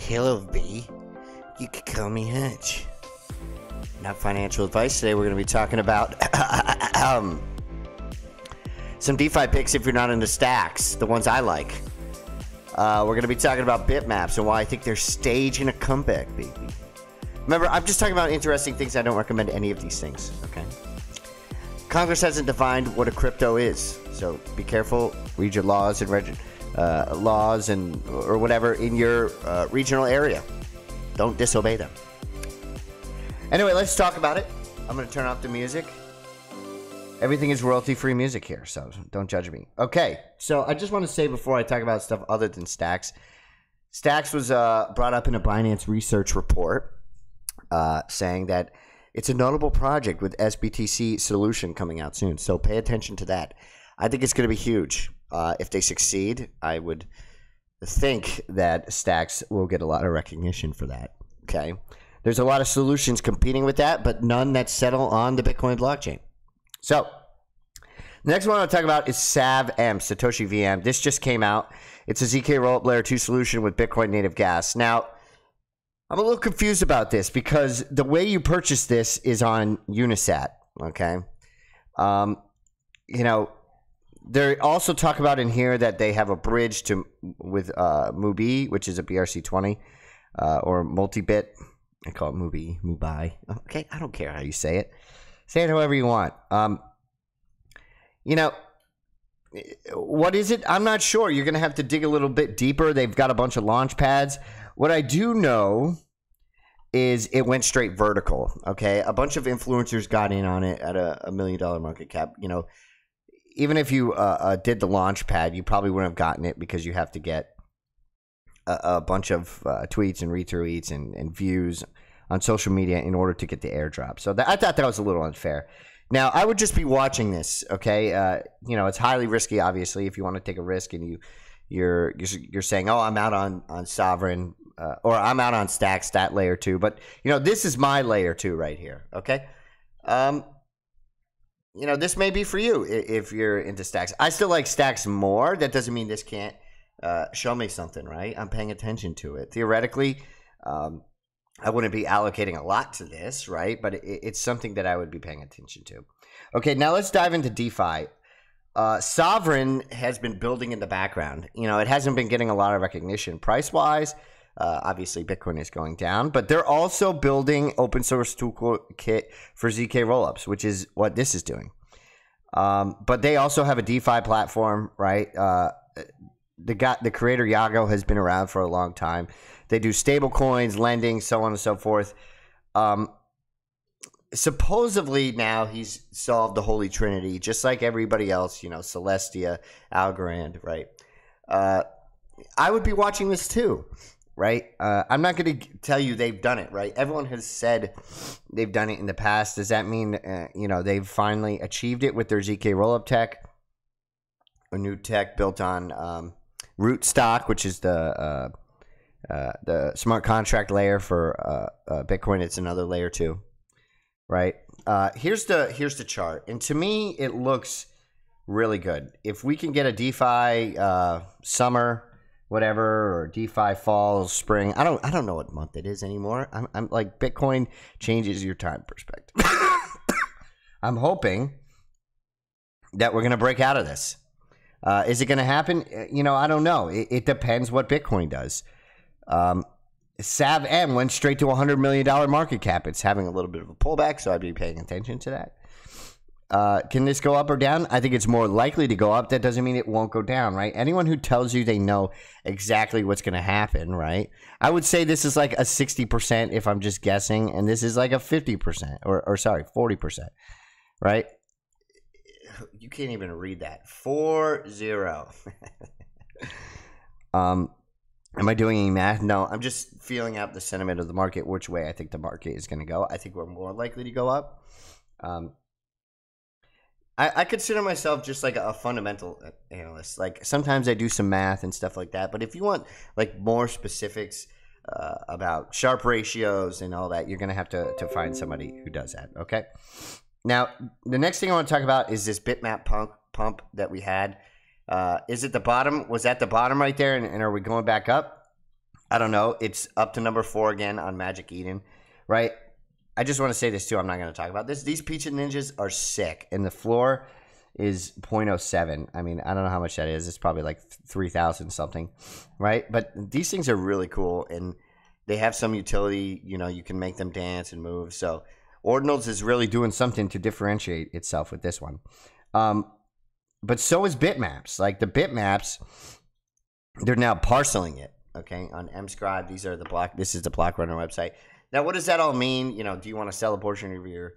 Hello, B. You could call me Hutch. Not financial advice. Today we're going to be talking about some DeFi picks if you're not into stacks, the ones I like. We're going to be talking about bitmaps and why I think they're staging a comeback, baby. Remember, I'm just talking about interesting things. I don't recommend any of these things, okay? Congress hasn't defined what a crypto is, so be careful. Read your laws and or whatever in your regional area. Don't disobey them. Anyway, let's talk about it. I'm going to turn off the music. Everything is royalty-free music here, so don't judge me. Okay, so I just want to say before I talk about stuff other than Stacks, Stacks was brought up in a Binance research report saying that it's a notable project with SBTC solution coming out soon, so pay attention to that. I think it's going to be huge. If they succeed, I would think that Stacks will get a lot of recognition for that. Okay, there's a lot of solutions competing with that, but none that settle on the Bitcoin blockchain. So the next one I want to talk about is SAVM, SatoshiVM. This just came out. It's a ZK rollup layer 2 solution with Bitcoin native gas. Now, I'm a little confused about this because the way you purchase this is on Unisat. Okay, you know. They also talk about in here that they have a bridge with Mubi, which is a BRC20 or multi-bit. I call it Mubi. Okay, I don't care how you say it. Say it however you want. You know, what is it? I'm not sure. You're going to have to dig a little bit deeper. They've got a bunch of launch pads. What I do know is it went straight vertical. Okay, a bunch of influencers got in on it at a $1 million market cap. You know, even if you did the launch pad, you probably wouldn't have gotten it because you have to get a bunch of tweets and retweets and views on social media in order to get the airdrop. So I thought that was a little unfair. Now, I would just be watching this, okay? You know, it's highly risky, obviously, if you want to take a risk and you're saying, oh, I'm out on Sovryn or I'm out on Stacks, that layer 2. But, you know, this is my layer 2 right here, okay? You know, this may be for you if you're into Stacks. I still like Stacks more. That doesn't mean this can't show me something, right? I'm paying attention to it. Theoretically, I wouldn't be allocating a lot to this, right? But it's something that I would be paying attention to. Okay, now let's dive into DeFi. Sovryn has been building in the background. You know, it hasn't been getting a lot of recognition price-wise. Obviously, Bitcoin is going down, but they're also building open source toolkit for ZK rollups, which is what this is doing. But they also have a DeFi platform, right? The creator Yago has been around for a long time. They do stable coins, lending, so on and so forth. Supposedly now he's solved the Holy Trinity, just like everybody else, you know, Celestia, Algorand, right? I would be watching this too. Right? I'm not going to tell you they've done it, right? Everyone has said they've done it in the past. Does that mean, you know, they've finally achieved it with their ZK rollup tech? A new tech built on Rootstock, which is the smart contract layer for Bitcoin. It's another layer 2, right? Here's the chart. And to me, it looks really good. If we can get a DeFi summer, whatever, or DeFi fall, spring. I don't know what month it is anymore. I'm like, Bitcoin changes your time perspective. I'm hoping that we're going to break out of this. Is it going to happen? You know, I don't know. It depends what Bitcoin does. SAVM went straight to $100 million market cap. It's having a little bit of a pullback, so I'd be paying attention to that. Can this go up or down? I think it's more likely to go up. That doesn't mean it won't go down, right? Anyone who tells you they know exactly what's going to happen, right? I would say this is like a 60% if I'm just guessing, and this is like a 50% or sorry, 40%, right? You can't even read that. 40. Am I doing any math? No, I'm just feeling out the sentiment of the market, which way I think the market is going to go. I think we're more likely to go up. I consider myself just like a fundamental analyst. Like sometimes I do some math and stuff like that. But if you want like more specifics about Sharpe ratios and all that, you're going to have to find somebody who does that. Okay. Now, the next thing I want to talk about is this Bitmap pump that we had. Is it the bottom? Was that the bottom right there? And are we going back up? I don't know. It's up to number 4 again on Magic Eden, right? I just want to say this too. I'm not going to talk about this. These Pizza Ninjas are sick, and the floor is 0.07. I mean, I don't know how much that is. It's probably like 3,000 something, right? But these things are really cool, and they have some utility. You know, you can make them dance and move. So Ordinals is really doing something to differentiate itself with this one. But so is Bitmaps. Like the Bitmaps, they're now parceling it. Okay, on mscribe, these are the block. This is the Block Runner website. Now, what does that all mean? You know, do you want to sell a portion of your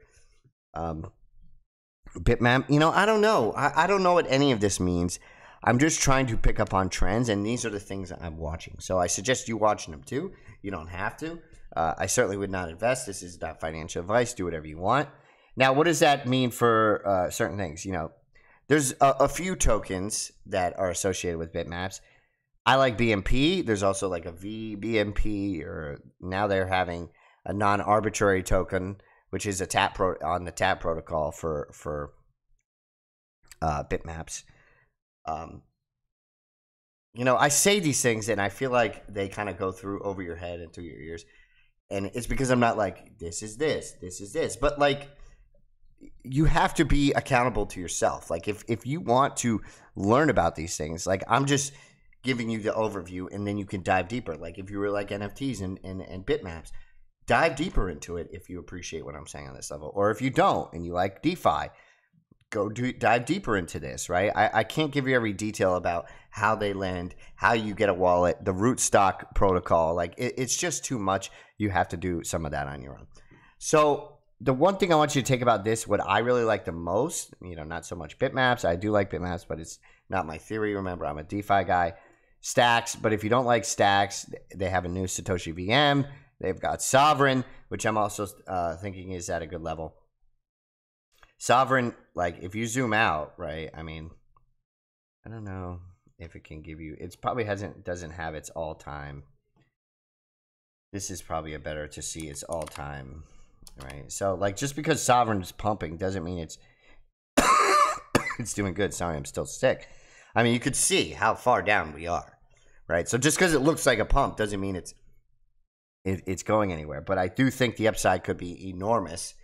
Bitmap? You know, I don't know. I don't know what any of this means. I'm just trying to pick up on trends, and these are the things that I'm watching. So I suggest you watching them too. You don't have to. I certainly would not invest. This is not financial advice. Do whatever you want. Now, what does that mean for certain things? You know, there's a few tokens that are associated with Bitmaps. I like BMP. There's also like a VBMP, or now they're having a non-arbitrary token, which is a on the TAP protocol for Bitmaps. You know, I say these things and I feel like they kind of go through over your head and through your ears, and it's because I'm not like this is this, but like you have to be accountable to yourself. Like if you want to learn about these things, like I'm just giving you the overview, and then you can dive deeper. Like if you were like NFTs and Bitmaps, dive deeper into it if you appreciate what I'm saying on this level. Or if you don't and you like DeFi, dive deeper into this, right? I can't give you every detail about how they lend, how you get a wallet, the rootstock protocol. Like it's just too much. You have to do some of that on your own. So the one thing I want you to take about this, what I really like the most, you know, not so much Bitmaps. I do like Bitmaps, but it's not my theory. Remember, I'm a DeFi guy. Stacks, but if you don't like Stacks, they have a new SatoshiVM. They've got Sovryn, which I'm also thinking is at a good level. Sovryn, like if you zoom out, right? I mean, I don't know if it can give you. It's probably doesn't have its all time. This is probably a better to see its all time, right? So like just because Sovryn is pumping doesn't mean it's it's doing good. Sorry, I'm still sick. I mean, you could see how far down we are, right? So just because it looks like a pump doesn't mean it's going anywhere. But I do think the upside could be enormous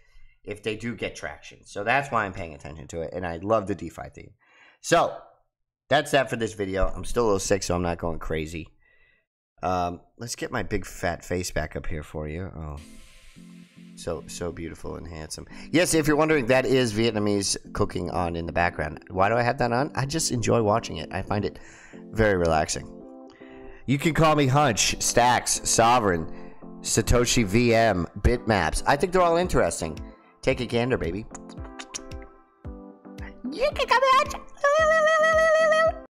if they do get traction. So that's why I'm paying attention to it, and I love the DeFi theme. So that's that for this video. I'm still a little sick, so I'm not going crazy. Let's get my big fat face back up here for you. Oh, so beautiful and handsome. Yes, if you're wondering, that is Vietnamese cooking on in the background. Why do I have that on? I just enjoy watching it. I find it very relaxing. You can call me Hunch, Stacks, Sovryn, SatoshiVM, Bitmaps. I think they're all interesting. Take a gander, baby. You can come out.